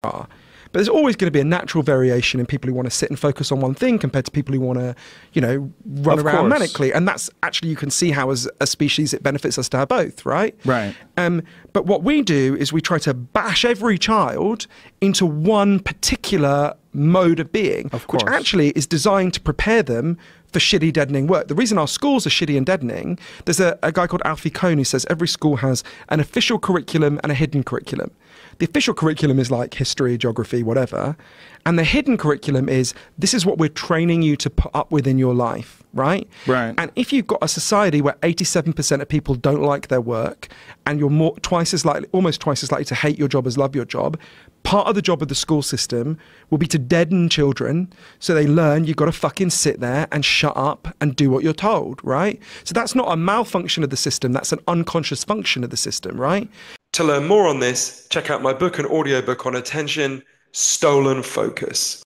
are. But there's always going to be a natural variation in people who want to sit and focus on one thing compared to people who want to, run around manically. And that's actually, you can see how as a species it benefits us to have both, right? Right. But what we do is we try to bash every child into one particular mode of being, which actually is designed to prepare them for shitty, deadening work. The reason our schools are shitty and deadening, there's a guy called Alfie Kohn who says every school has an official curriculum and a hidden curriculum. The official curriculum is like history, geography, whatever. And the hidden curriculum is, this is what we're training you to put up with in your life, right? Right. And if you've got a society where 87% of people don't like their work and you're almost twice as likely to hate your job as love your job, part of the job of the school system will be to deaden children so they learn you've got to fucking sit there and shut up and do what you're told, right? So that's not a malfunction of the system, that's an unconscious function of the system, right? To learn more on this, check out my book and audiobook on attention, Stolen Focus.